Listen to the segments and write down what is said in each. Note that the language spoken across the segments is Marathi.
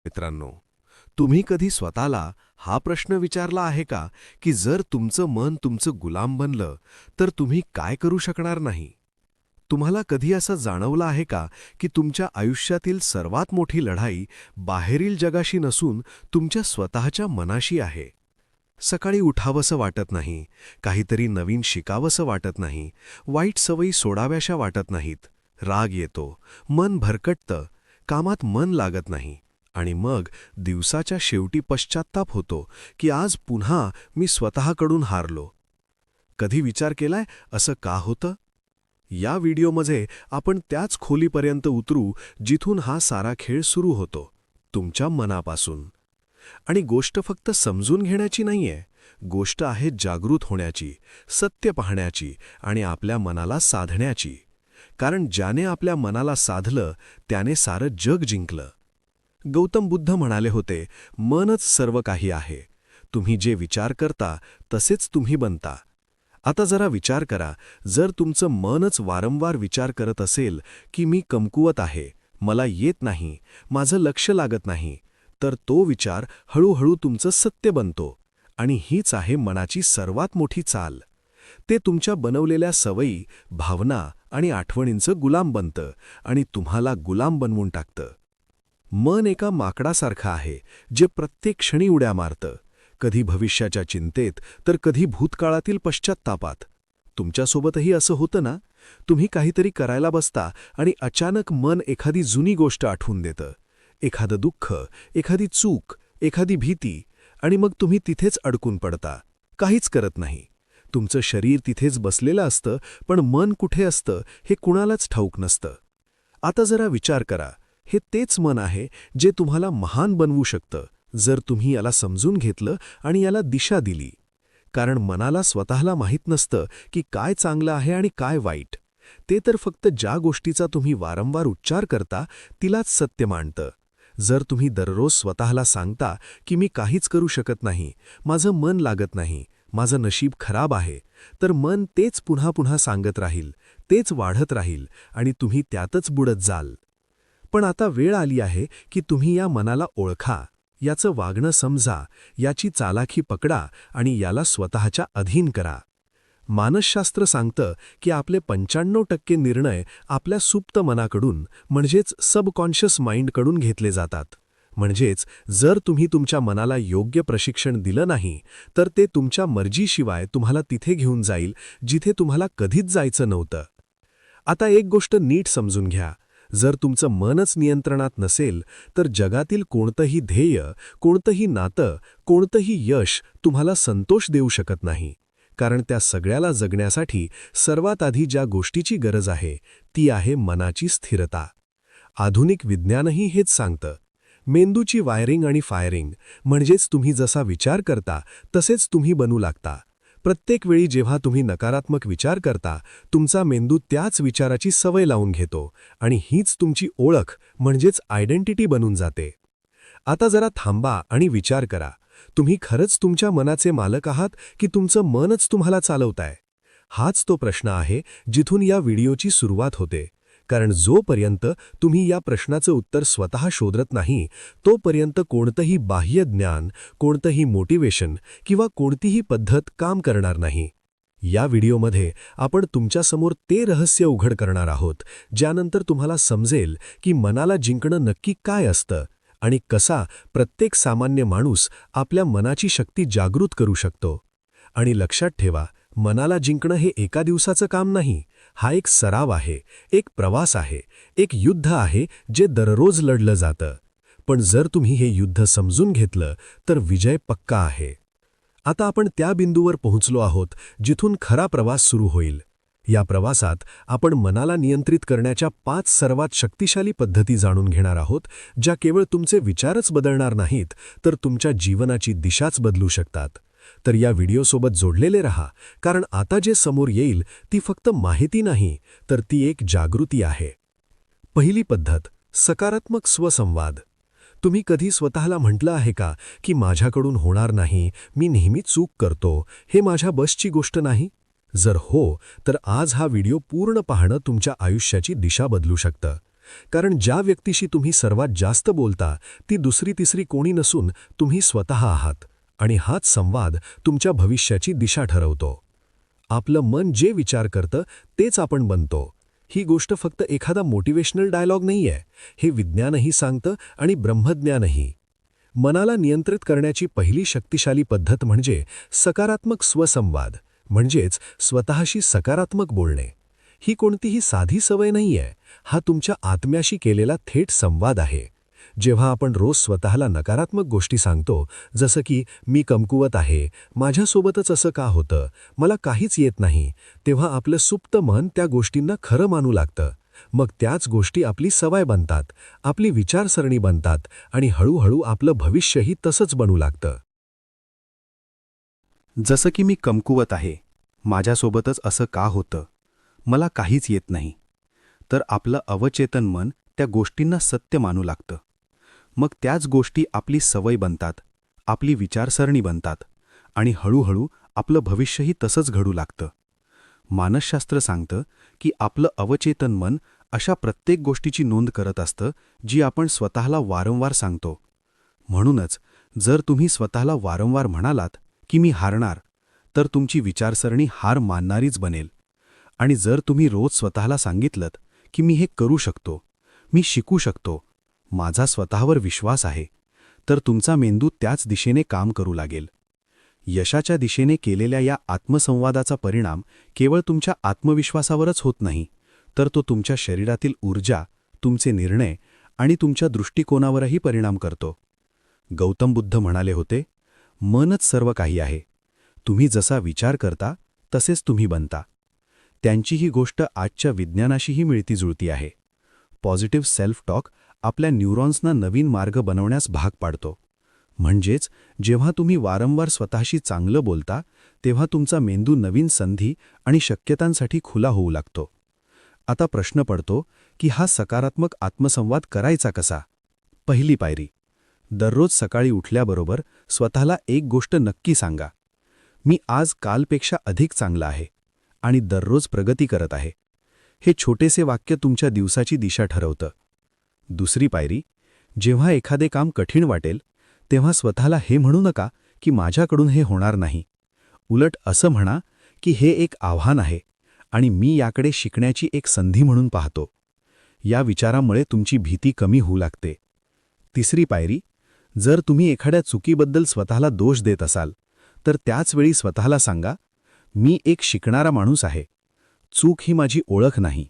मित्रांनो, तुम्ही कधी स्वतःला हा प्रश्न विचारला आहे का की जर तुमचं मन तुमचं गुलाम बनलं तर तुम्ही काय करू शकणार नाही? तुम्हाला कधी असं जाणवलं आहे का की तुमच्या आयुष्यातील सर्वात मोठी लढाई बाहेरील जगाशी नसून तुमच्या स्वतःच्या मनाशी आहे? सकाळी उठावंसं वाटत नाही, काहीतरी नवीन शिकावंसं वाटत नाही, वाईट सवयी सोडाव्याशा वाटत नाहीत, राग येतो, मन भरकटतं, कामात मन लागत नाही आणि मग दिवसाच्या शेवटी पश्चात्ताप होतो की आज पुन्हा मी स्वतःकडून हारलो. कधी विचार केलाय असं का होतं? या व्हिडिओमध्ये आपण त्याच खोलीपर्यंत उतरू जिथून हा सारा खेळ सुरू होतो, तुमच्या मनापासून. आणि गोष्ट फक्त समजून घेण्याची नाहीये, गोष्ट आहे जागृत होण्याची, सत्य पाहण्याची आणि आपल्या मनाला साधण्याची. कारण ज्याने आपल्या मनाला साधलं त्याने सारं जग जिंकलं. गौतम बुद्ध म्हणाले होते, मनच सर्व काही आहे. तुम्ही जे विचार करता तसेच तुम्ही बनता. आता जरा विचार करा, जर तुमचं मनच वारंवार विचार करत असेल की मी कमकुवत आहे, मला येत नाही, माझं लक्ष लागत नाही, तर तो विचार हळूहळू तुमचं सत्य बनतो. आणि हीच आहे मनाची सर्वात मोठी चाल. ते तुमच्या बनवलेल्या सवयी, भावना आणि आठवणींचं गुलाम बनतं आणि तुम्हाला गुलाम बनवून टाकतं. मन एका माकडासारखं आहे जे प्रत्येक क्षणी उड्या मारतं, कधी भविष्याच्या चिंतेत तर कधी भूतकाळातील पश्चात्तापात. तुमच्यासोबतही असं होतं ना? तुम्ही काहीतरी करायला बसता आणि अचानक मन एखादी जुनी गोष्ट आठवून देतं, एखादं दुःख, एखादी चूक, एखादी भीती, आणि मग तुम्ही तिथेच अडकून पडता, काहीच करत नाही. तुमचं शरीर तिथेच बसलेलं असतं, पण मन कुठे असतं हे कुणालाच ठाऊक नसतं. आता जरा विचार करा, हे तेच मन आहे जे तुम्हाला महान बनवू शकतं, जर तुम्ही याला समजून घेतलं आणि याला दिशा दिली. कारण मनाला स्वतःला माहीत नसतं की काय चांगलं आहे आणि काय वाईट. ते तर फक्त ज्या गोष्टीचा तुम्ही वारंवार उच्चार करता तिलाच सत्य मानतं. जर तुम्ही दररोज स्वतःला सांगता की मी काहीच करू शकत नाही, माझं मन लागत नाही, माझं नशीब खराब आहे, तर मन तेच पुन्हा पुन्हा सांगत राहील, तेच वाढत राहील आणि तुम्ही त्यातच बुडत जाल. पण आता वेळ आली आहे की तुम्ही या मनाला ओळखा, याचं वागणं समजा, याची चालाखी पकडा आणि याला स्वतःच्या अधीन करा. मानसशास्त्र सांगतं की आपले 95% निर्णय आपल्या सुप्त मनाकडून म्हणजेच सबकॉन्शियस माइंडकडून घेतले जातात. म्हणजेच जर तुम्ही तुमच्या मनाला योग्य प्रशिक्षण दिलं नाही तर ते तुमच्या मर्जीशिवाय तुम्हाला तिथे घेऊन जाईल जिथे तुम्हाला कधीच जायचं नव्हतं. आता एक गोष्ट नीट समजून घ्या, जर तुमचं मनच नियंत्रणात नसेल तर जगातील कोणतंही ध्येय, कोणतंही नातं, कोणतंही यश तुम्हाला संतोष देऊ शकत नाही. कारण त्या सगळ्याला जगण्यासाठी सर्वात आधी ज्या गोष्टीची गरज आहे ती आहे मनाची स्थिरता. आधुनिक विज्ञानही हेच सांगतं. मेंदूची वायरिंग आणि फायरिंग म्हणजेच तुम्ही जसा विचार करता तसेच तुम्ही बनू लागता. प्रत्येक वेळी जेव्हा तुम्ही नकारात्मक विचार करता, तुमचा मेंदू त्याच विचाराची सवय लावून घेतो आणि हीच तुमची ओळख म्हणजेच आयडेंटिटी बनून जाते. आता जरा थांबा आणि विचार करा, तुम्ही खरंच तुमच्या मनाचे मालक आहात की तुमचं मनच तुम्हाला चालवतंय? हाच तो प्रश्न आहे जिथून या व्हिडिओची सुरुवात होते. कारण जोपर्यंत तुम्ही या प्रश्नाचं उत्तर स्वतः शोधत नाही, तोपर्यंत कोणतंही बाह्य ज्ञान, कोणतंही मोटिवेशन किंवा कोणतीही पद्धत काम करणार नाही. या व्हिडिओमध्ये आपण तुमच्यासमोर ते रहस्य उघड करणार आहोत, ज्यानंतर तुम्हाला समजेल की मनाला जिंकणं नक्की काय असतं आणि कसा प्रत्येक सामान्य माणूस आपल्या मनाची शक्ती जागृत करू शकतो. आणि लक्षात ठेवा, मनाला जिंकणं हे एका दिवसाचं काम नाही. हा एक सराव आहे, एक प्रवास आहे, एक युद्ध आहे जे दररोज लढलं जातं. पण जर तुम्ही हे युद्ध समजून घेतलं तर विजय पक्का आहे. आता आपण त्या बिंदूवर पोहोचलो आहोत जिथून खरा प्रवास सुरू होईल. या प्रवासात आपण मनाला नियंत्रित करण्याच्या 5 सर्वात शक्तिशाली पद्धती जाणून घेणार आहोत, ज्या केवळ तुमचे विचारच बदलणार नाहीत तर तुमच्या जीवनाची दिशाच बदलू शकतात. तर या व्हिडिओसोबत जोडलेले रहा, कारण आता जे समोर येईल ती फक्त माहिती नाही तर ती एक जागृती आहे. पहिली पद्धत, सकारात्मक स्वसंवाद. तुम्ही कधी स्वतःला म्हटलं आहे का की माझ्याकडून होणार नाही, मी नेहमी चूक करतो, हे माझ्या बसची गोष्ट नाही? जर हो, तर आज हा व्हिडिओ पूर्ण पाहणं तुमच्या आयुष्याची दिशा बदलू शकतं. कारण ज्या व्यक्तीशी तुम्ही सर्वात जास्त बोलता ती दुसरी तिसरी कोणी नसून तुम्ही स्वतः आहात आणि हाच संवाद तुमच्या भविष्याची दिशा ठरवतो. आपलं मन जे विचार करतं तेच आपण बनतो. ही गोष्ट फक्त एखादा मोटिवेशनल डायलॉग नाहीये, हे विज्ञानही सांगतं आणि ब्रह्मज्ञानही. मनाला नियंत्रित करण्याची पहिली शक्तिशाली पद्धत म्हणजे सकारात्मक स्वसंवाद, म्हणजेच स्वतःशी सकारात्मक बोलणे. ही कोणतीही साधी सवय नाहीये, हा तुमच्या आत्म्याशी केलेला थेट संवाद आहे. जेव्हा आपण रोज स्वतःला नकारात्मक गोष्टी सांगतो, जसं की मी कमकुवत आहे, माझ्यासोबतच असं का होतं, मला काहीच येत नाही, तेव्हा आपलं सुप्त मन त्या गोष्टींना खरं मानू लागतं. मग त्याच गोष्टी आपली सवय बनतात, आपली विचारसरणी बनतात आणि हळूहळू आपलं भविष्यही तसंच बनू लागतं. जसं की मी कमकुवत आहे, माझ्यासोबतच असं का होतं, मला काहीच येत नाही, तर आपलं अवचेतन मन त्या गोष्टींना सत्य मानू लागतं. मग त्याच गोष्टी आपली सवय बनतात, आपली विचारसरणी बनतात आणि हळूहळू आपलं भविष्यही तसंच घडू लागतं. मानसशास्त्र सांगतं की आपलं अवचेतन मन अशा प्रत्येक गोष्टीची नोंद करत असतं जी आपण स्वतःला वारंवार सांगतो. म्हणूनच जर तुम्ही स्वतःला वारंवार म्हणालात की मी हारणार, तर तुमची विचारसरणी हार मानणारीच बनेल. आणि जर तुम्ही रोज स्वतःला सांगितलंत की मी हे करू शकतो, मी शिकू शकतो, माझा स्वतःवर विश्वास आहे, तर तुमचा मेंदू त्याच दिशेने काम करू लागेल. यशाच्या दिशेने केलेल्या या आत्मसंवादाचा परिणाम केवळ तुमच्या आत्मविश्वासावरच होत नाही, तर तो तुमच्या शरीरातील ऊर्जा, तुमचे निर्णय आणि तुमच्या दृष्टिकोनावरही परिणाम करतो. गौतम बुद्ध म्हणाले होते, मनच सर्व काही आहे. तुम्ही जसा विचार करता तसेच तुम्ही बनता. त्यांची ही गोष्ट आजच्या विज्ञानाशीही मिळती जुळती आहे. पॉझिटिव्ह सेल्फ टॉक आपल्या न्यूरॉन्सना नवीन मार्ग बनवण्यास भाग पाडतो. म्हणजेच जेव्हा तुम्ही वारंवार स्वतःशी चांगलं बोलता, तेव्हा तुमचा मेंदू नवीन संधी आणि शक्यतांसाठी खुला होऊ लागतो. आता प्रश्न पडतो की हा सकारात्मक आत्मसंवाद करायचा कसा? पहिली पायरी, दररोज सकाळी उठल्याबरोबर स्वतःला एक गोष्ट नक्की सांगा. मी आज कालपेक्षा अधिक चांगला आहे आणि दररोज प्रगती करत आहे. हे छोटेसे वाक्य तुमच्या दिवसाची दिशा ठरवतं. दुसरी पायरी, जेव्हा एखादे काम कठीण वाटेल, तेव्हा स्वतःला हे म्हणू नका की माझ्याकडून हे होणार नाही. उलट असं म्हणा की हे एक आव्हान आहे आणि मी याकडे शिकण्याची एक संधी म्हणून पाहतो. या विचारामुळे तुमची भीती कमी होऊ लागते. तिसरी पायरी, जर तुम्ही एखाद्या चुकीबद्दल स्वतःला दोष देत असाल, तर त्याच वेळी स्वतःला सांगा, मी एक शिकणारा माणूस आहे. चूक ही माझी ओळख नाही.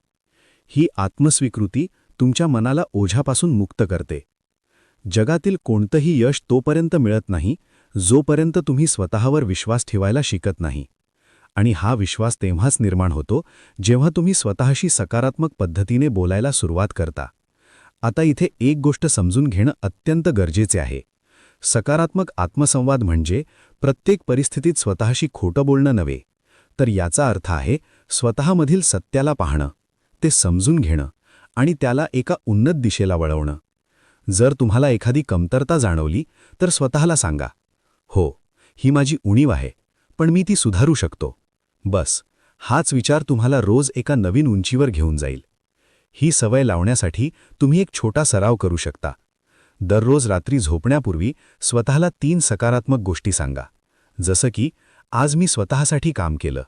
ही आत्मस्वीकृती तुमच्या मनाला ओझ्यापासून मुक्त करते. जगातील कोणतंही यश तोपर्यंत मिळत नाही, जोपर्यंत तुम्ही स्वतःवर विश्वास ठेवायला शिकत नाही. आणि हा विश्वास तेव्हाच निर्माण होतो, जेव्हा तुम्ही स्वतःशी सकारात्मक पद्धतीने बोलायला सुरुवात करता. आता इथे एक गोष्ट समजून घेणं अत्यंत गरजेचे आहे. सकारात्मक आत्मसंवाद म्हणजे प्रत्येक परिस्थितीत स्वतःशी खोटं बोलणं नव्हे, तर याचा अर्थ आहे स्वतःमधील सत्याला पाहणं, ते समजून घेणं आणि त्याला एका उन्नत दिशेला वळवणं. जर तुम्हाला एखादी कमतरता जाणवली, तर स्वतःला सांगा, हो, ही माझी उणीव आहे, पण मी ती सुधारू शकतो. बस, हाच विचार तुम्हाला रोज एका नवीन उंचीवर घेऊन जाईल. ही सवय लावण्यासाठी तुम्ही एक छोटा सराव करू शकता. दररोज रात्री झोपण्यापूर्वी स्वतःला 3 सकारात्मक गोष्टी सांगा. जसं की, आज मी स्वतःसाठी काम केलं,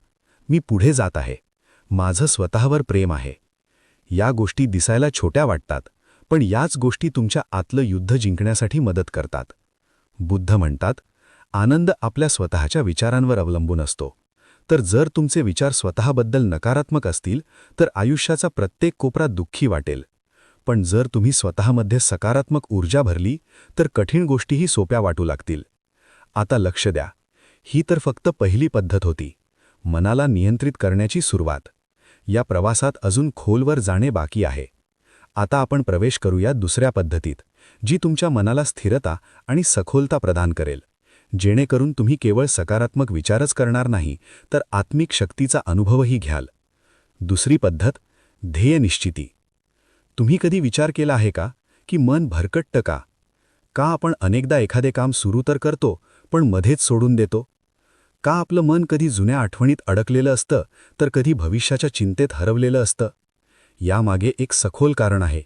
मी पुढे जात आहे, माझं स्वतःवर प्रेम आहे. या गोष्टी दिसायला छोट्या वाटतात, पण याच गोष्टी तुमच्या आतलं युद्ध जिंकण्यासाठी मदत करतात. बुद्ध म्हणतात, आनंद आपल्या स्वतःच्या विचारांवर अवलंबून असतो. तर जर तुमचे विचार स्वतःबद्दल नकारात्मक असतील, तर आयुष्याचा प्रत्येक कोपरा दुःखी वाटेल. पण जर तुम्ही स्वतःमध्ये सकारात्मक ऊर्जा भरली, तर कठीण गोष्टीही सोप्या वाटू लागतील. आता लक्ष द्या, ही तर फक्त पहिली पद्धत होती, मनाला नियंत्रित करण्याची सुरुवात. या प्रवासात अजून खोलवर जाणे बाकी आहे. आता आपण प्रवेश करूया दुसऱ्या पद्धतीत, जी तुमच्या मनाला स्थिरता आणि सखोलता प्रदान करेल, जेणेकरून तुम्ही केवळ सकारात्मक विचारच करणार नाही, तर आत्मिक शक्तीचा अनुभवही घ्याल. दुसरी पद्धत, ध्येय निश्चिती. तुम्ही कधी विचार केला आहे का की मन भरकटतं का? का आपण अनेकदा एखादे काम सुरू तर करतो, पण मध्येच सोडून देतो? का आपलं मन कधी जुन्या आठवणीत अडकलेलं असतं, तर कधी भविष्याच्या चिंतेत हरवलेलं असतं? यामागे एक सखोल कारण आहे,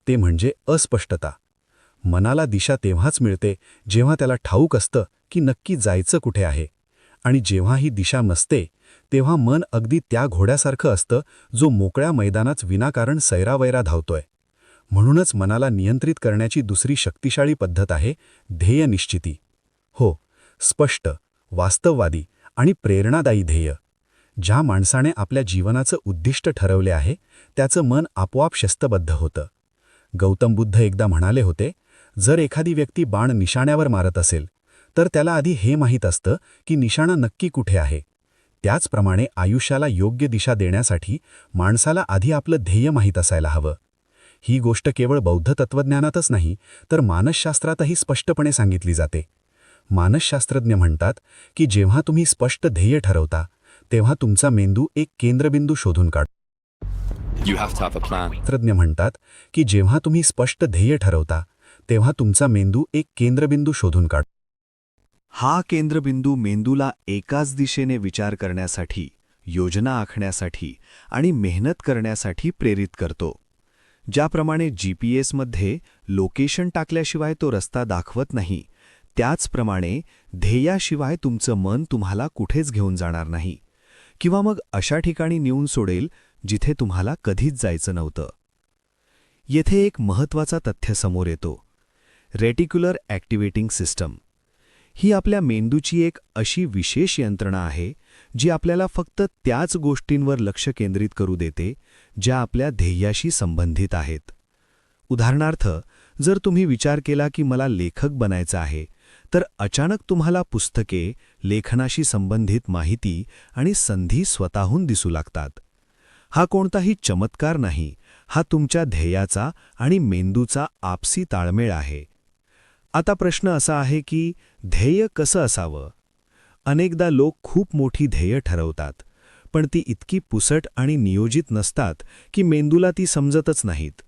ते म्हणजे अस्पष्टता. मनाला दिशा तेव्हाच मिळते जेव्हा त्याला ठाऊक असतं की नक्की जायचं कुठे आहे. आणि जेव्हा ही दिशा नसते तेव्हा मन अगदी त्या घोड्यासारखं असतं जो मोकळ्या मैदानात विनाकारण सैरावैरा धावतोय. म्हणूनच मनाला नियंत्रित करण्याची दुसरी शक्तिशाळी पद्धत आहे ध्येय निश्चिती. हो, स्पष्ट, वास्तववादी आणि प्रेरणादायी ध्येय. ज्या माणसाने आपल्या जीवनाचं उद्दिष्ट ठरवले आहे त्याचं मन आपोआप शिस्तबद्ध होतं. गौतम बुद्ध एकदा म्हणाले होते, जर एखादी व्यक्ती बाण निशाण्यावर मारत असेल तर त्याला आधी हे माहीत असतं की निशाणा नक्की कुठे आहे. त्याचप्रमाणे आयुष्याला योग्य दिशा देण्यासाठी माणसाला आधी आपलं ध्येय माहीत असायला हवं. ही गोष्ट केवळ बौद्ध तत्त्वज्ञानातच नाही तर मानसशास्त्रातही स्पष्टपणे सांगितली जाते. मानसशास्त्रज्ञ म्हणतात की जेव्हा तुम्ही स्पष्ट ध्येय ठरवता तेव्हा तुमचा मेंदू एक केंद्रबिंदू शोधून काढतो. You have to have a plan. शास्त्रज्ञ म्हणतात की जेव्हा तुम्ही स्पष्ट ध्येय ठरवता तेव्हा तुमचा मेंदू एक केंद्रबिंदू शोधून काढतो. हा केंद्रबिंदू मेंदूला एकाच दिशेने विचार करण्यासाठी, योजना आखण्यासाठी आणि मेहनत करण्यासाठी प्रेरित करतो. ज्याप्रमाणे जीपीएसमध्ये लोकेशन टाकल्याशिवाय तो रस्ता दाखवत नाही, त्याचप्रमाणे ध्येयाशिवाय तुमचं मन तुम्हाला कुठेच घेऊन जाणार नाही किंवा मग अशा ठिकाणी नेऊन सोडेल जिथे तुम्हाला कधीच जायचं नव्हतं. येथे एक महत्त्वाचा तथ्य समोर येतो. रेटिक्युलर ॲक्टिवेटिंग सिस्टम ही आपल्या मेंदूची एक अशी विशेष यंत्रणा आहे जी आपल्याला फक्त त्याच गोष्टींवर लक्ष केंद्रित करू देते ज्या आपल्या ध्येयाशी संबंधित आहेत. उदाहरणार्थ, जर तुम्ही विचार केला की मला लेखक बनायचं आहे, तर अचानक तुम्हाला पुस्तके, लेखनाशी संबंधित माहिती आणि संधी स्वतःहून दिसू लागतात. हा कोणताही चमत्कार नाही, हा तुमच्या ध्येयाचा आणि मेंदूचा आपसी ताळमेळ आहे. आता प्रश्न असा आहे की ध्येय कसं असावं? अनेकदा लोक खूप मोठी ध्येय ठरवतात, पण ती इतकी पुसट आणि नियोजित नसतात की मेंदूला ती समजतच नाहीत.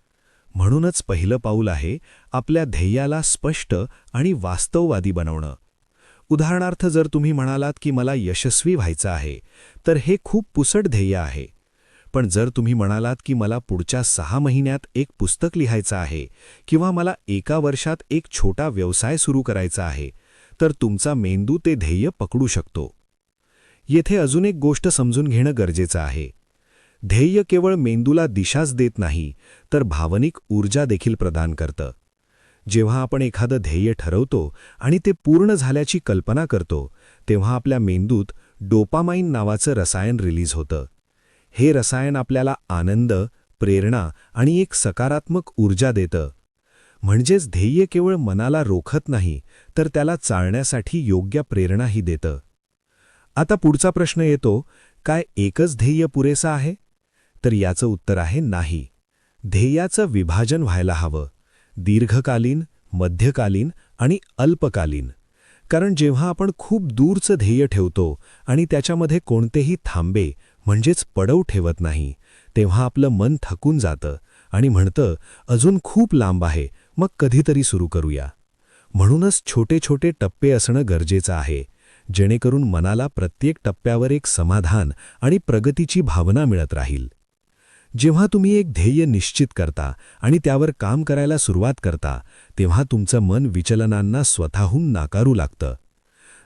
म्हणूनच पहिलं पाऊल आहे आपल्या ध्येयाला स्पष्ट आणि वास्तववादी बनवणं. उदाहरणार्थ, जर तुम्ही म्हणालात की मला यशस्वी व्हायचं आहे, तर हे खूप पुसट ध्येय आहे. पण जर तुम्ही म्हणालात की मला पुढच्या 6 महिन्यात एक पुस्तक लिहायचं आहे किंवा मला 1 वर्षात एक छोटा व्यवसाय सुरू करायचा आहे, तर तुमचा मेंदू ते ध्येय पकडू शकतो. येथे अजून एक गोष्ट समजून घेणं गरजेचं आहे. ध्येय केवळ मेंदूला दिशाच देत नाही, तर भावनिक ऊर्जा देखील प्रदान करतं. जेव्हा आपण एखादं ध्येय ठरवतो आणि ते पूर्ण झाल्याची कल्पना करतो, तेव्हा आपल्या मेंदूत डोपामाइन नावाचं रसायन रिलीज होतं. हे रसायन आपल्याला आनंद, प्रेरणा आणि एक सकारात्मक ऊर्जा देतं. म्हणजेच ध्येय केवळ मनाला रोखत नाही, तर त्याला चालण्यासाठी योग्य प्रेरणाही देतं. आता पुढचा प्रश्न येतो, काय एकच ध्येय पुरेसं आहे? तर याचं उत्तर आहे नाही. ध्येयाचं विभाजन व्हायला हवं. दीर्घकालीन, मध्यकालीन आणि अल्पकालीन. कारण जेव्हा आपण खूप दूरचं ध्येय ठेवतो आणि त्याच्यामध्ये कोणतेही थांबे म्हणजेच पडव ठेवत नाही, तेव्हा आपलं मन थकून जातं आणि म्हणतं अजून खूप लांब आहे, मग कधीतरी सुरू करूया. म्हणूनच छोटे छोटे टप्पे असणं गरजेचं आहे, जेणेकरून मनाला प्रत्येक टप्प्यावर एक समाधान आणि प्रगतीची भावना मिळत राहील. जेव्हा तुम्ही एक ध्येय निश्चित करता आणि त्यावर काम करायला सुरुवात करता, तेव्हा तुमचं मन विचलनांना स्वतःहून नाकारू लागतं.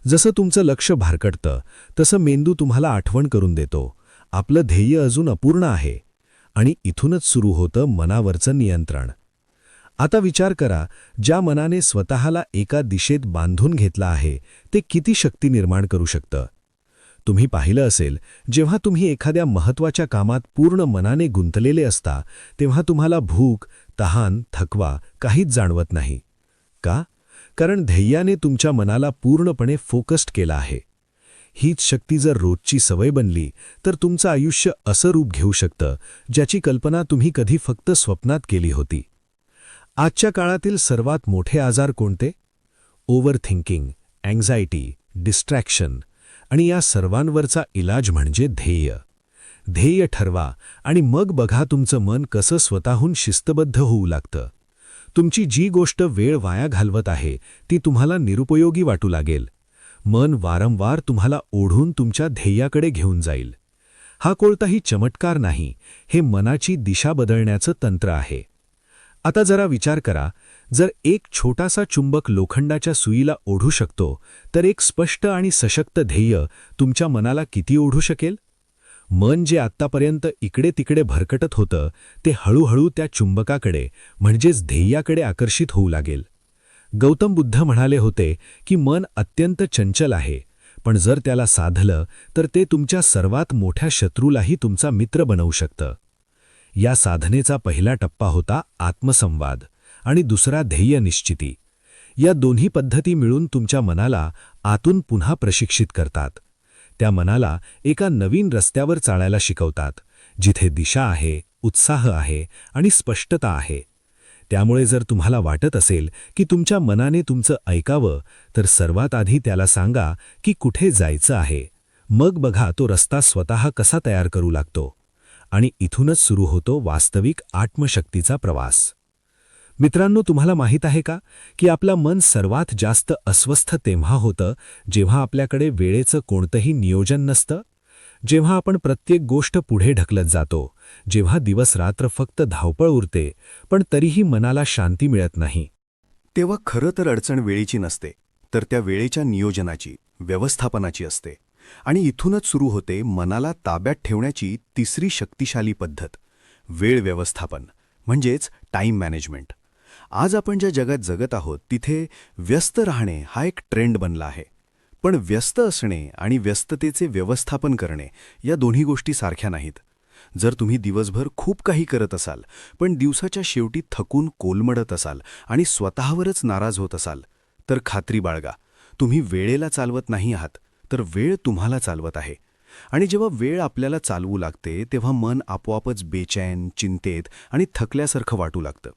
जसं तुमचं लक्ष भारकटतं, तसं मेंदू तुम्हाला आठवण करून देतो, आपलं ध्येय अजून अपूर्ण आहे. आणि इथूनच सुरू होतं मनावरचं नियंत्रण. आता विचार करा, ज्या मनाने स्वतःला एका दिशेत बांधून घेतलं आहे, ते किती शक्ती निर्माण करू शकतं. तुम्ही पाहिलं असेल, जेव्हा तुम्ही एखाद्या महत्त्वाच्या कामात पूर्ण मनाने गुंतलेले असता, तेव्हा तुम्हाला भूक, तहान, थकवा काहीच जाणवत नाही. का? कारण ध्येयाने तुमच्या मनाला पूर्णपणे फोकस्ड केलं आहे. हीच शक्ती जर रोजची सवय बनली, तर तुमचं आयुष्य असं रूप घेऊ शकतं, ज्याची कल्पना तुम्ही कधी फक्त स्वप्नात केली होती. आजच्या काळातील सर्वात मोठे आजार कोणते? Over thinking, anxiety, distraction. आणि या सर्वांवरचा इलाज म्हणजे ध्येय. ध्येय ठरवा आणि मग बघा तुमचं मन कसं स्वतःहून शिस्तबद्ध होऊ लागतं. तुमची जी गोष्ट वेळ वाया घालवत आहे ती तुम्हाला निरुपयोगी वाटू लागेल. मन वारंवार तुम्हाला ओढून तुमच्या ध्येयाकडे घेऊन जाईल. हा कोणताही चमत्कार नाही, हे मनाची दिशा बदलण्याचं तंत्र आहे. आता जरा विचार करा, जर एक छोटासा चुंबक लोखंडाच्या सुईला ओढू शकतो, तर एक स्पष्ट आणि सशक्त ध्येय तुमच्या मनाला किती ओढू शकेल? मन जे आत्तापर्यंत इकडे तिकडे भरकटत होतं, ते हळूहळू त्या चुंबकाकडे म्हणजेच ध्येयाकडे आकर्षित होऊ लागेल. गौतम बुद्ध म्हणाले होते की मन अत्यंत चंचल आहे, पण जर त्याला साधलं तर ते तुमच्या सर्वात मोठ्या शत्रूलाही तुमचा मित्र बनवू शकतं. या साधनेचा पहिला टप्पा होता आत्मसंवाद आणि दुसरा ध्येय निश्चिती. या दोन्ही पद्धती मिळून तुमच्या मनाला आतून पुन्हा प्रशिक्षित करतात. त्या मनाला एका नवीन रस्त्यावर चालायला शिकवतात, जिथे दिशा आहे, उत्साह आहे आणि स्पष्टता आहे. त्यामुळे जर तुम्हाला वाटत असेल की तुमच्या मनाने तुमचं ऐकावं, तर सर्वात आधी त्याला सांगा की कुठे जायचं आहे. मग बघा तो रस्ता स्वतः कसा तयार करू लागतो. आणि इथूनच सुरू होतो वास्तविक आत्मशक्तीचा प्रवास. मित्रांनो, तुम्हाला माहीत आहे का की आपलं मन सर्वात जास्त अस्वस्थ तेव्हा होतं जेव्हा आपल्याकडे वेळेचं कोणतंही नियोजन नसतं, जेव्हा आपण प्रत्येक गोष्ट पुढे ढकलत जातो, जेव्हा दिवस रात्र फक्त धावपळ उरते, पण तरीही मनाला शांती मिळत नाही. तेव्हा खरं तर अडचण वेळेची नसते, तर त्या वेळेच्या नियोजनाची, व्यवस्थापनाची असते. आणि इथूनच सुरू होते मनाला ताब्यात ठेवण्याची तिसरी शक्तिशाली पद्धत, वेळ व्यवस्थापन, म्हणजेच टाईम मॅनेजमेंट. आज आपण ज्या जगात जगत आहोत तिथे व्यस्त राहणे हा एक ट्रेंड बनला आहे. पण व्यस्त असणे आणि व्यस्ततेचे व्यवस्थापन करणे या दोन्ही गोष्टी सारख्या नाहीत. जर तुम्ही दिवसभर खूप काही करत असाल, पण दिवसाच्या शेवटी थकून कोलमडत असाल आणि स्वतःवरच नाराज होत असाल, तर खात्री बाळगा, तुम्ही वेळेला चालवत नाही आहात, तर वेळ तुम्हाला चालवत आहे. आणि जेव्हा वेळ आपल्याला चालवू लागते तेव्हा मन आपोआपच बेचैन, चिंतेत आणि थकल्यासारखं वाटू लागतं.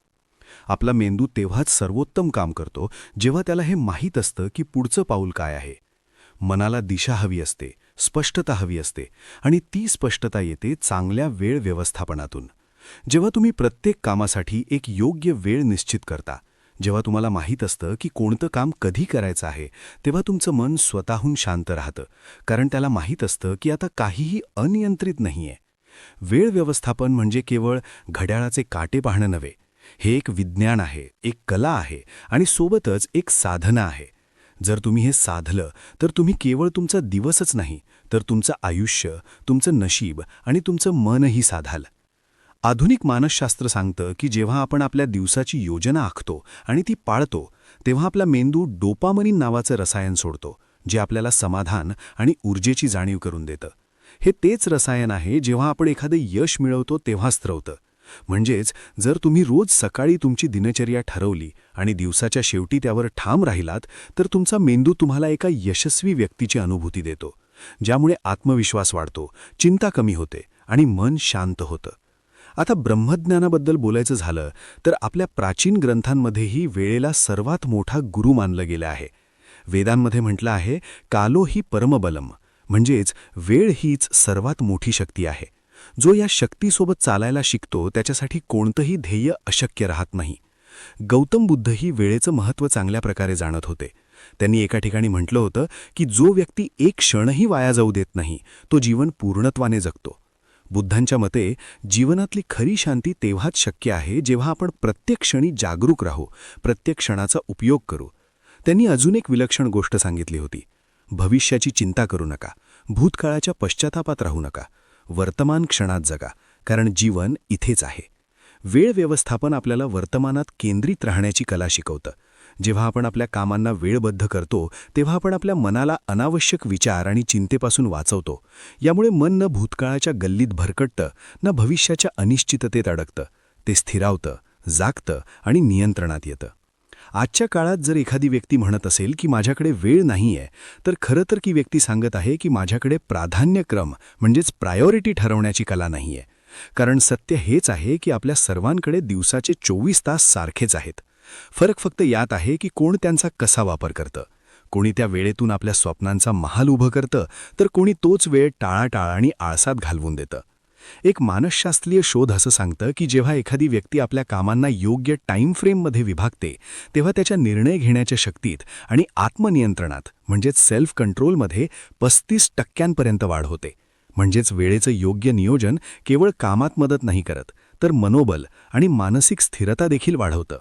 आपला मेंदू तेव्हाच सर्वोत्तम काम करतो जेव्हा त्याला हे माहीत असतं की पुढचं पाऊल काय आहे. मनाला दिशा हवी असते, स्पष्टता हवी असते, आणि ती स्पष्टता येते चांगल्या वेळ व्यवस्थापनातून. जेव्हा तुम्ही प्रत्येक कामासाठी एक योग्य वेळ निश्चित करता, जेव्हा तुम्हाला माहीत असतं की कोणतं काम कधी करायचं आहे, तेव्हा तुमचं मन स्वतःहून शांत राहतं, कारण त्याला माहीत असतं की आता काहीही अनियंत्रित नाहीये. वेळ व्यवस्थापन म्हणजे केवळ घड्याळाचे काटे पाहणं नव्हे, हे एक विज्ञान आहे, एक कला आहे आणि सोबतच एक साधना आहे. जर तुम्ही हे साधलं तर तुम्ही केवळ तुमचा दिवसच नाही, तर तुमचं आयुष्य, तुमचं नशीब आणि तुमचं मनही साधाल. आधुनिक मानसशास्त्र सांगतं की जेव्हा आपण आपल्या दिवसाची योजना आखतो आणि ती पाळतो, तेव्हा आपला मेंदू डोपामिन नावाचं रसायन सोडतो, जे आपल्याला समाधान आणि ऊर्जेची जाणीव करून देतं. हे तेच रसायन आहे जेव्हा आपण एखादं यश मिळवतो तेव्हा स्त्रवतं. म्हणजेच जर तुम्ही रोज सकाळी तुमची दिनचर्या ठरवली आणि दिवसाच्या शेवटी त्यावर ठाम राहिलात, तर तुमचा मेंदू तुम्हाला एका यशस्वी व्यक्तीची अनुभूती देतो, ज्यामुळे आत्मविश्वास वाढतो, चिंता कमी होते आणि मन शांत होतं. आता ब्रह्मज्ञानाबद्दल बोलायचं झालं तर आपल्या प्राचीन ग्रंथांमध्येही वेळेला सर्वात मोठा गुरु मानलं गेलं आहे. वेदांमध्ये म्हटलं आहे, कालो ही परमबलम, म्हणजेच वेळ हीच सर्वात मोठी शक्ती आहे. जो या शक्तीसोबत चालायला शिकतो त्याच्यासाठी कोणतंही ध्येय अशक्य राहत नाही. गौतम बुद्धही वेळेचं महत्त्व चांगल्या प्रकारे जाणत होते. त्यांनी एका ठिकाणी म्हटलं होतं की जो व्यक्ती एक क्षणही वाया जाऊ देत नाही, तो जीवन पूर्णत्वाने जगतो. बुद्धांच्या मते जीवनातली खरी शांती तेव्हाच शक्य आहे जेव्हा आपण प्रत्येक क्षणी जागरूक राहू, प्रत्येक क्षणाचा उपयोग करू. त्यांनी अजून एक विलक्षण गोष्ट सांगितली होती, भविष्याची चिंता करू नका, भूतकाळाच्या पश्चातापात राहू नका, वर्तमान क्षणात जगा, कारण जीवन इथेच आहे. वेळ व्यवस्थापन आपल्याला वर्तमानात केंद्रित राहण्याची कला शिकवतं. जेव्हा आपण आपल्या कामांना वेळबद्ध करतो तेव्हा आपण आपल्या मनाला अनावश्यक विचार आणि चिंतेपासून वाचवतो. यामुळे मन न भूतकाळाच्या गल्लीत भरकटतं, न भविष्याच्या अनिश्चिततेत अडकतं. ते स्थिरावतं, जागतं आणि नियंत्रणात येतं. आजच्या काळात जर एखादी व्यक्ती म्हणत असेल की माझ्याकडे वेळ नाहीये, तर खरं तर ती व्यक्ती सांगत आहे की माझ्याकडे प्राधान्यक्रम म्हणजेच प्रायोरिटी ठरवण्याची कला नाहीये. कारण सत्य हेच आहे की आपल्या सर्वांकडे दिवसाचे 24 तास सारखेच आहेत. फरक फक्त यात आहे की कोण त्यांचा कसा वापर करतं. कोणी त्या वेळेतून आपल्या स्वप्नांचा महाल उभं करतं, तर कोणी तोच वेळ टाळाटाळ आणि आळसात घालवून देतं. एक मानसशास्त्रीय शोध असं सांगतं की जेव्हा एखादी व्यक्ती आपल्या कामांना योग्य टाईम फ्रेममध्ये विभागते, तेव्हा त्याच्या निर्णय घेण्याच्या शक्तीत आणि आत्मनियंत्रणात म्हणजेच सेल्फ कंट्रोलमध्ये 35% वाढ होते. म्हणजेच वेळेचं योग्य नियोजन केवळ कामात मदत नाही करत, तर मनोबल आणि मानसिक स्थिरता देखील वाढवतं.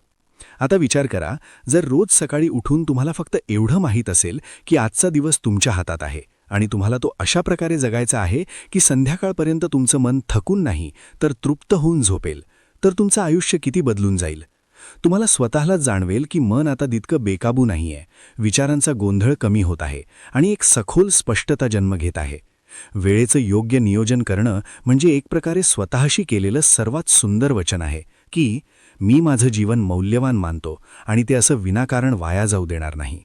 आता विचार करा, जर रोज सकाळी उठून तुम्हाला फक्त एवढं माहीत असेल की आजचा दिवस तुमच्या हातात आहे आणि तुम्हाला तो अशा प्रकारे जगायचा आहे की संध्याकाळपर्यंत तुमचं मन थकून नाही तर तृप्त होऊन झोपेल, तर तुमचं आयुष्य किती बदलून जाईल. तुम्हाला स्वतःलाच जाणवेल की मन आता तितकं बेकाबू नाहीये, विचारांचा गोंधळ कमी होत आहे आणि एक सखोल स्पष्टता जन्म घेत आहे. वेळेचं योग्य नियोजन करणं म्हणजे एक प्रकारे स्वतःशी केलेलं सर्वात सुंदर वचन आहे की मी माझं जीवन मौल्यवान मानतो आणि ते असं विनाकारण वाया जाऊ देणार नाही.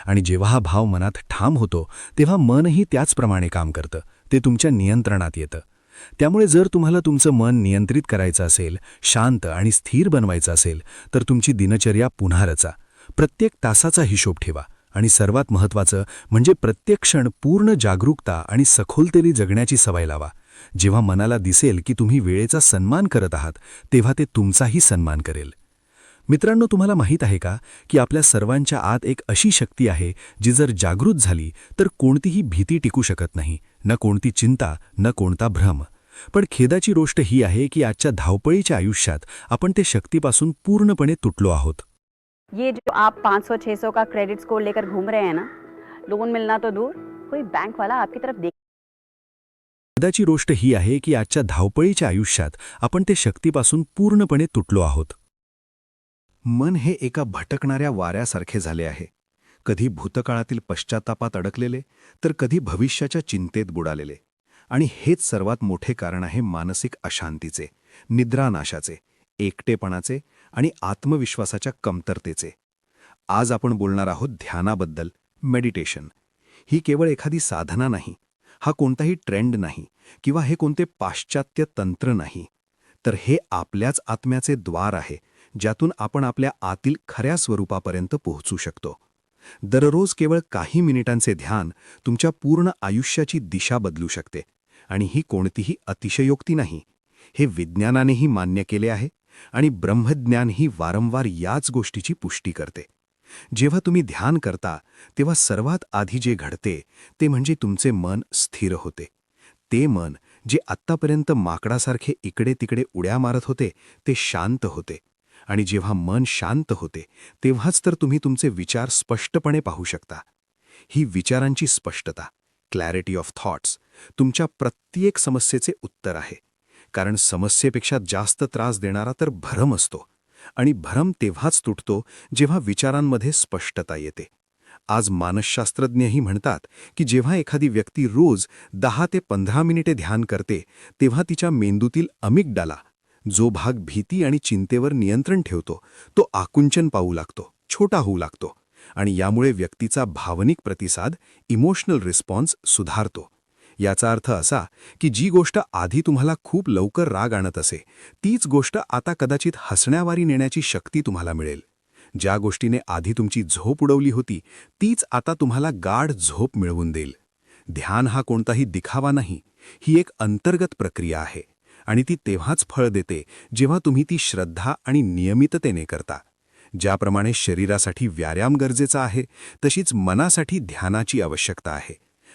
आणि जेव्हा हा भाव मनात ठाम होतो तेव्हा मनही त्याचप्रमाणे काम करतं, ते तुमच्या नियंत्रणात येतं. त्यामुळे जर तुम्हाला तुमचं मन नियंत्रित करायचं असेल, शांत आणि स्थिर बनवायचं असेल, तर तुमची दिनचर्या पुन्हा रचा. प्रत्येक तासाचा हिशोब ठेवा आणि सर्वात महत्त्वाचं म्हणजे प्रत्येक क्षण पूर्ण जागरूकता आणि सखोलतेने जगण्याची सवय लावा. जेव्हा मनाला दिसेल की तुम्ही वेळेचा सन्मान करत आहात, तेव्हा ते तुमचाही सन्मान करेल. मित्रांनो, तुम्हाला माहीत आहे का की आपल्या सर्वांच्या आत एक अशी शक्ती आहे जी जर जागृत झाली तर कोणतीही भीती टिकू शकत नाही, न कोणती चिंता, न कोणता भ्रम. पण खेदाची गोष्ट ही आहे की आजच्या धावपळीच्या आयुष्यात आपण ते शक्तीपासून पूर्णपणे तुटलो आहोत. ये जो आप 500-600 का क्रेडिट स्कोर लेकर घूम रहे हैं ना, लोन मिलना तो दूर, कोई बैंक वाला आपकी तरफ देख खेदाची गोष्ट ही आहे की आजच्या धावपळीच्या आयुष्यात आपण ते शक्तीपासून पूर्णपणे तुटलो आहोत. मन हे एका भटकणाऱ्या वाऱ्यासारखे झाले आहे, कधी भूतकाळातील पश्चात्तापात अडकलेले तर कधी भविष्याच्या चिंतेत बुडालेले. आणि हेच सर्वात मोठे कारण आहे मानसिक अशांतीचे, निद्रानाशाचे, एकटेपणाचे आणि आत्मविश्वासाच्या कमतरतेचे. आज आपण बोलणार आहोत ध्यानाबद्दल. मेडिटेशन ही केवळ एखादी साधना नाही, हा कोणताही ट्रेंड नाही किंवा हे कोणते पाश्चात्य तंत्र नाही, तर हे आपल्याच आत्म्याचे द्वार आहे, ज्यातून आपण आपल्या आतील खऱ्या स्वरूपापर्यंत पोहोचू शकतो. दररोज केवळ काही मिनिटांचे ध्यान तुमच्या पूर्ण आयुष्याची दिशा बदलू शकते. आणि ही कोणतीही अतिशयोक्ती नाही, हे विज्ञानानेही मान्य केले आहे आणि ब्रह्मज्ञानही वारंवार याच गोष्टीची पुष्टी करते. जेव्हा तुम्ही ध्यान करता तेव्हा सर्वात आधी जे घडते ते म्हणजे तुमचे मन स्थिर होते. ते मन जे आत्तापर्यंत माकडासारखे इकडे तिकडे उड्या मारत होते ते शांत होते. आणि जेव्हा मन शांत होते तेव्हाच तर तुम्ही तुमचे विचार स्पष्टपणे पाहू शकता. ही विचारांची स्पष्टता, क्लॅरिटी ऑफ थॉट्स, तुमच्या प्रत्येक समस्येचे उत्तर आहे. कारण समस्येपेक्षा जास्त त्रास देणारा तर भ्रम असतो, आणि भ्रम तेव्हाच तुटतो जेव्हा विचारांमध्ये स्पष्टता येते. आज मानसशास्त्रज्ञही म्हणतात की जेव्हा एखादी व्यक्ती रोज 10 ते 15 मिनिटे ध्यान करते तेव्हा तिच्या मेंदूतील अमिगडाला, जो भाग भीती आणि चिंतेवर नियंत्रण ठेवतो, तो आकुंचन पाहू लागतो, छोटा होऊ लागतो. आणि यामुळे व्यक्तीचा भावनिक प्रतिसाद, इमोशनल रिस्पॉन्स सुधारतो. याचा अर्थ असा की जी गोष्ट आधी तुम्हाला खूप लवकर राग आणत असे, तीच गोष्ट आता कदाचित हसण्यावारी नेण्याची शक्ती तुम्हाला मिळेल. ज्या गोष्टीने आधी तुमची झोप उडवली होती तीच आता तुम्हाला गाढ झोप मिळवून देईल. ध्यान हा कोणताही दिखावा नाही, ही एक अंतर्गत प्रक्रिया आहे आणि ती तेव्हाच फळ देते जेव्हा तुम्ही ती श्रद्धा आणि नियमिततेने करता. ज्याप्रमाणे शरीरासाठी व्यायाम गरजेचा आहे तशीच मनासाठी ध्यानाची आवश्यकता आहे.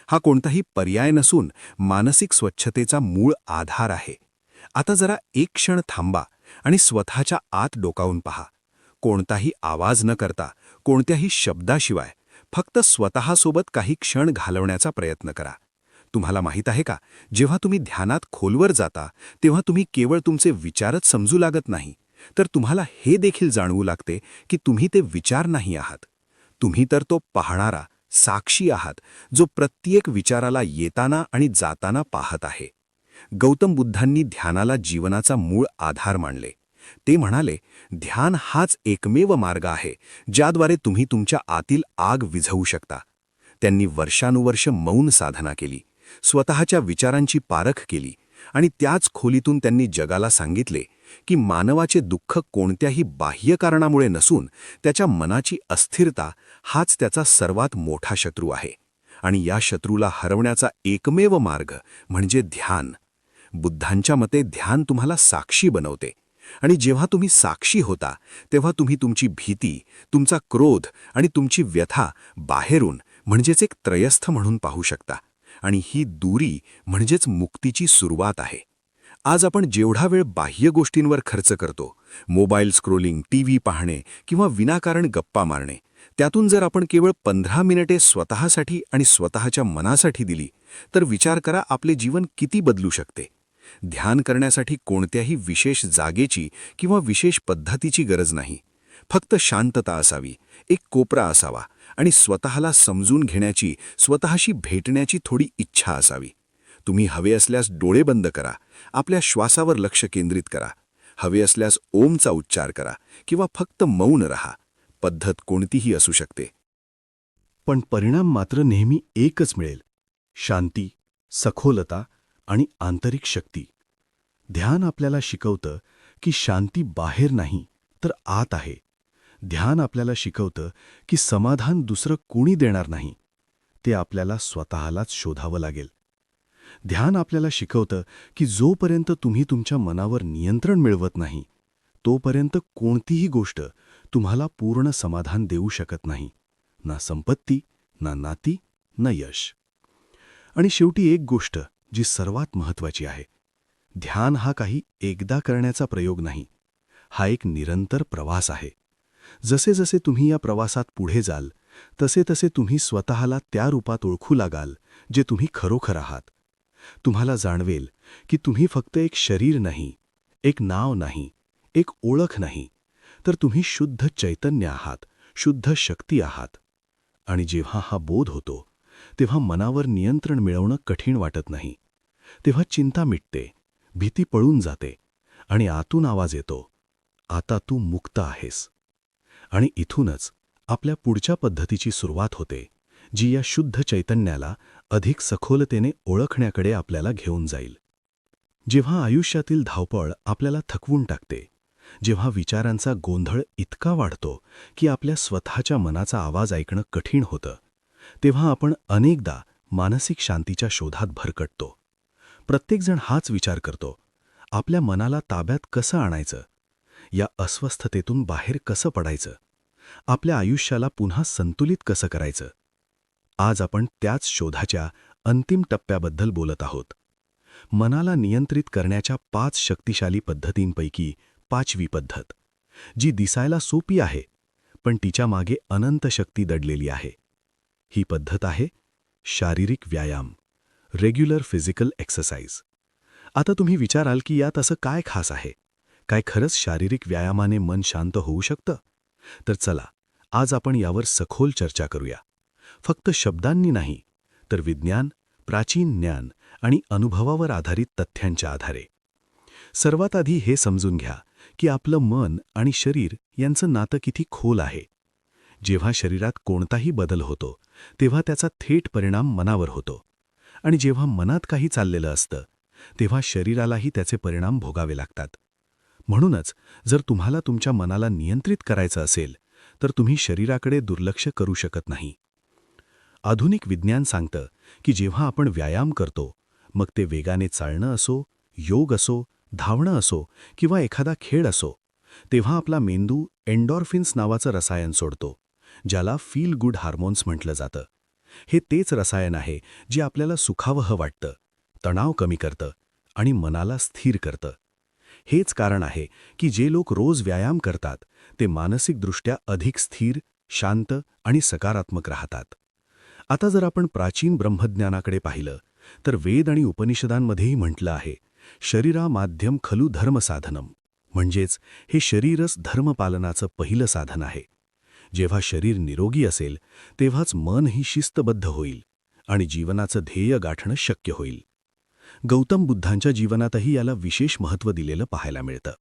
हा कोणताही पर्याय नसून मानसिक स्वच्छतेचा मूळ आधार आहे. आता जरा एक क्षण थांबा आणि स्वतःच्या आत डोकावून पहा. कोणताही आवाज न करता, कोणत्याही शब्दाशिवाय फक्त स्वतःसोबत काही क्षण घालवण्याचा प्रयत्न करा. तुम्हाला माहीत आहे का, जेव्हा तुम्ही ध्यानात खोलवर जाता तेव्हा तुम्ही केवळ तुमचे विचारच समजू लागत नाही, तर तुम्हाला हे देखील जाणवू लागते की तुम्ही ते विचार नाही आहात. तुम्ही तर तो पाहणारा, साक्षी आहात, जो प्रत्येक विचाराला येताना आणि जाताना पाहत आहे. गौतम बुद्धांनी ध्यानाला जीवनाचा मूळ आधार मानले. ते म्हणाले, ध्यान हाच एकमेव मार्ग आहे ज्याद्वारे तुम्ही तुमच्या आतील आग विझवू शकता. त्यांनी वर्षानुवर्ष मौन साधना केली, स्वतःच्या विचारांची पारख केली आणि त्याच खोलीतून त्यांनी जगाला सांगितले की मानवाचे दुःख कोणत्याही बाह्य कारणामुळे नसून त्याच्या मनाची अस्थिरता हाच त्याचा सर्वात मोठा शत्रू आहे आणि या शत्रूला हरवण्याचा एकमेव मार्ग म्हणजे ध्यान. बुद्धांच्या मते ध्यान तुम्हाला साक्षी बनवते आणि जेव्हा तुम्ही साक्षी होता तेव्हा तुम्ही तुमची भीती, तुमचा क्रोध आणि तुमची व्यथा बाहेरून म्हणजेच एक त्रयस्थ म्हणून पाहू शकता. आणि ही दूरी म्हणजेच मुक्तीची सुरुवात आहे. आज आपण जेवढा वेळ बाह्य गोष्टींवर खर्च करतो, मोबाईल स्क्रोलिंग, टीव्ही पाहणे किंवा विनाकारण गप्पा मारणे, त्यातून जर आपण केवळ 15 मिनिटे स्वतःसाठी आणि स्वतःच्या मनासाठी दिली, तर विचार करा आपले जीवन किती बदलू शकते. ध्यान करण्यासाठी कोणत्याही विशेष जागेची किंवा विशेष पद्धतीची गरज नाही. फक्त शांतता असावी, एक कोपरा असावा आणि स्वतःला समजून घेण्याची, स्वतःशी भेटण्याची थोडी इच्छा असावी. तुम्ही हवे असल्यास डोळे बंद करा, आपल्या श्वासावर लक्ष केंद्रित करा. हवे असल्यास ओमचा उच्चार करा किंवा फक्त मौन रहा. पद्धत कोणतीही असू शकते. पण परिणाम मात्र नेहमी एकच मिळेल: शांती, सखोलता आणि आंतरिक शक्ती. ध्यान आपल्याला शिकवतं की शांती बाहेर नाही तर आत आहे. ध्यान आपल्याला शिकवतं की समाधान दुसरं कोणी देणार नाही, ते आपल्याला स्वतःलाच शोधावं लागेल. ध्यान आपल्याला शिकवतं की जोपर्यंत तुम्ही तुमच्या मनावर नियंत्रण मिळवत नाही, तोपर्यंत कोणतीही गोष्ट तुम्हाला पूर्ण समाधान देऊ शकत नाही. ना संपत्ती, ना नाती, ना यश. आणि शेवटी एक गोष्ट जी सर्वात महत्त्वाची आहे: ध्यान हा काही एकदा करण्याचा प्रयोग नाही. हा एक निरंतर प्रवास आहे. जसे जसे तुम्ही या प्रवासात पुढे जाल, तसे तसे तुम्ही स्वतःला त्या रूपात ओळखू लागाल जे तुम्ही खरोखर आहात. तुम्हाला जाणवेल की तुम्ही फक्त एक शरीर नाही, एक नाव नाही, एक ओळख नाही, तर तुम्ही शुद्ध चैतन्य आहात, शुद्ध शक्ती आहात. आणि जेव्हा हा बोध होतो, तेव्हा मनावर नियंत्रण मिळवणं कठीण वाटत नाही. तेव्हा चिंता मिटते, भीती पळून जाते आणि आतून आवाज येतो: आता तू मुक्त आहेस. आणि इथूनच आपल्या पुढच्या पद्धतीची सुरुवात होते, जी या शुद्ध चैतन्याला अधिक सखोलतेने ओळखण्याकडे आपल्याला घेऊन जाईल. जेव्हा आयुष्यातील धावपळ आपल्याला थकवून टाकते, जेव्हा विचारांचा गोंधळ इतका वाढतो की आपल्या स्वतःच्या मनाचा आवाज ऐकणं कठीण होतं, तेव्हा आपण अनेकदा मानसिक शांतीच्या शोधात भरकटतो. प्रत्येकजण हाच विचार करतो: आपल्या मनाला ताब्यात कसं आणायचं, या अस्वस्थतेतून बाहेर कसं पडायचं, आपल्या आयुष्याला पुन्हा संतुलित कसं करायचं. आज आपण त्याच शोधाच्या अंतिम टप्प्याबद्दल बोलत आहोत. मनाला नियंत्रित करण्याच्या 5 शक्तिशाली पद्धतींपैकी 5वी पद्धत, जी दिसायला सोपी आहे पण तिच्या मागे अनंत शक्ती दडलेली आहे. ही पद्धत आहे शारीरिक व्यायाम, रेग्युलर फिजिकल एक्सरसाइज. आता तुम्ही विचाराल की यात असं काय खास आहे? काय खरंच शारीरिक व्यायामाने मन शांत होऊ शकतं? तर चला, आज आपण यावर सखोल चर्चा करूया. फक्त शब्दांनी नाही, तर विज्ञान, प्राचीन ज्ञान आणि अनुभवावर आधारित तथ्यांच्या आधारे. सर्वात आधी हे समजून घ्या की आपलं मन आणि शरीर यांचं नातं किती खोल आहे. जेव्हा शरीरात कोणताही बदल होतो, तेव्हा त्याचा थेट परिणाम मनावर होतो. आणि जेव्हा मनात काही चाललेलं असतं, तेव्हा शरीरालाही त्याचे परिणाम भोगावे लागतात. म्हणूनच जर तुम्हाला तुमच्या मनाला नियंत्रित करायचं असेल, तर तुम्ही शरीराकडे दुर्लक्ष करू शकत नाही. आधुनिक विज्ञान सांगतं की जेव्हा आपण व्यायाम करतो, मग ते वेगाने चालणं असो, योग असो, धावणं असो किंवा एखादा खेळ असो, तेव्हा आपला मेंदू एंडॉर्फिन्स नावाचं रसायन सोडतो, ज्याला फील गुड हार्मोन्स म्हटलं जातं. हे तेच रसायन आहे जे आपल्याला सुखावह वाटतं, तणाव कमी करतं आणि मनाला स्थिर करतं. हेच कारण आहे की जे लोक रोज व्यायाम करतात, ते मानसिकदृष्ट्या अधिक स्थिर, शांत आणि सकारात्मक राहतात. आता जर आपण प्राचीन ब्रह्मज्ञानाकडे पाहिलं, तर वेद आणि उपनिषदांमध्येही म्हटलं आहे, शरीरा माध्यम खलु धर्मसाधनम, म्हणजेच हे शरीरच धर्मपालनाचं पहिलं साधन आहे. जेव्हा शरीर निरोगी असेल, तेव्हाच मनही शिस्तबद्ध होईल आणि जीवनाचं ध्येय गाठणं शक्य होईल. गौतम बुद्धांच्या जीवनातही याला विशेष महत्त्व दिलेलं पाहायला मिळतं.